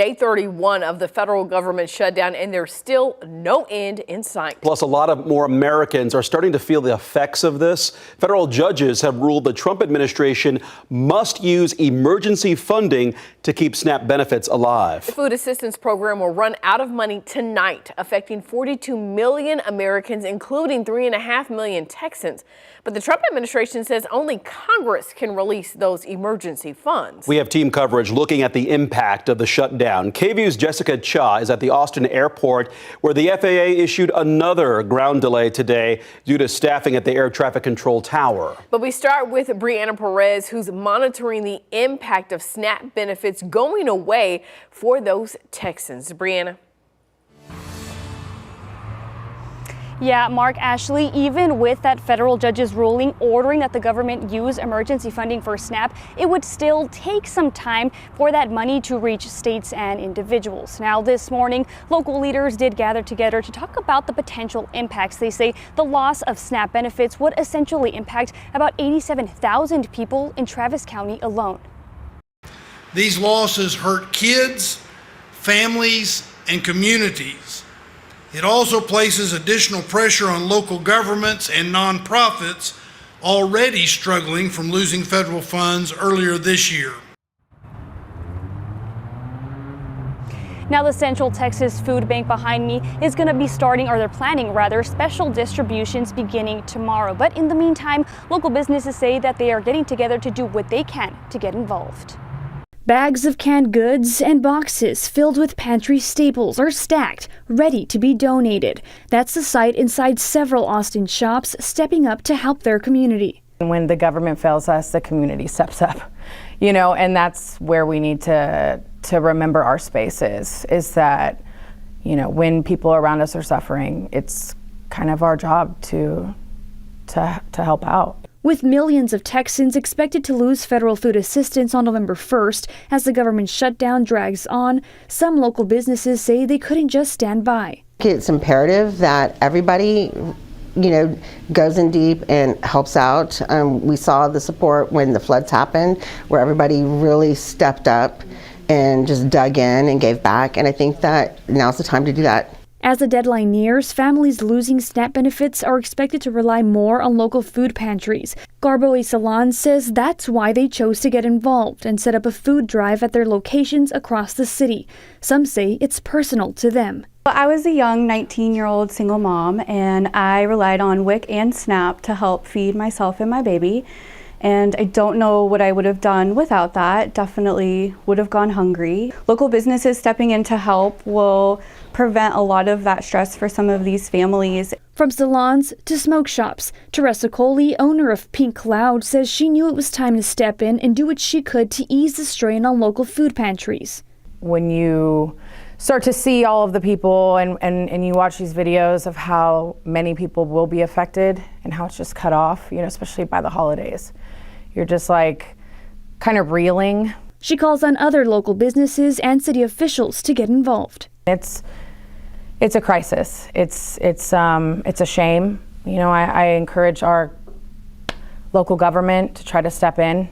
Day 31 of the federal government shutdown, and there's still no end in sight. Plus, a lot of more Americans are starting to feel the effects of this. Federal judges have ruled the Trump administration must use emergency funding to keep SNAP benefits alive. The food assistance program will run out of money tonight, affecting 42 million Americans, including 3.5 million Texans. But the Trump administration says only Congress can release those emergency funds. We have team coverage looking at the impact of the shutdown. KVUE's Jessica Cha is at the Austin airport, where the FAA issued another ground delay today due to staffing at the air traffic control tower. But we start with Brianna Perez, who's monitoring the impact of SNAP benefits going away for those Texans. Brianna. Yeah, Mark, Ashley, even with that federal judge's ruling ordering that the government use emergency funding for SNAP, it would still take some time for that money to reach states and individuals. Now, this morning, local leaders did gather together to talk about the potential impacts. They say the loss of SNAP benefits would essentially impact about 87,000 people in Travis County alone. These losses hurt kids, families, and communities. It also places additional pressure on local governments and nonprofits already struggling from losing federal funds earlier this year. Now, the Central Texas Food Bank behind me is going to be starting, or they're planning rather, special distributions beginning tomorrow. But in the meantime, local businesses say that they are getting together to do what they can to get involved. Bags of canned goods and boxes filled with pantry staples are stacked, ready to be donated. That's the sight inside several Austin shops stepping up to help their community. When the government fails us, the community steps up, and that's where we need to remember our spaces, is that, when people around us are suffering, it's kind of our job to help out. With millions of Texans expected to lose federal food assistance on November 1st as the government shutdown drags on, some local businesses say they couldn't just stand by. It's imperative that everybody, goes in deep and helps out. We saw the support when the floods happened, where everybody really stepped up and just dug in and gave back. And I think that now's the time to do that. As the deadline nears, families losing SNAP benefits are expected to rely more on local food pantries. Garbo A Salon says that's why they chose to get involved and set up a food drive at their locations across the city. Some say it's personal to them. I was a young 19-year-old single mom, and I relied on WIC and SNAP to help feed myself and my baby. And I don't know what I would have done without that. Definitely would have gone hungry. Local businesses stepping in to help will prevent a lot of that stress for some of these families. From salons to smoke shops, Teresa Coley, owner of Pink Cloud, says she knew it was time to step in and do what she could to ease the strain on local food pantries. When you start to see all of the people and you watch these videos of how many people will be affected and how it's just cut off, especially by the holidays, you're just kind of reeling. She calls on other local businesses and city officials to get involved. It's a crisis. It's a shame. I encourage our local government to try to step in.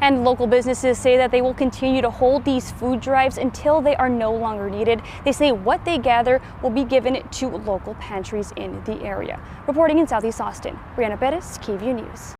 And local businesses say that they will continue to hold these food drives until they are no longer needed. They say what they gather will be given to local pantries in the area. Reporting in Southeast Austin, Brianna Perez, KVUE News.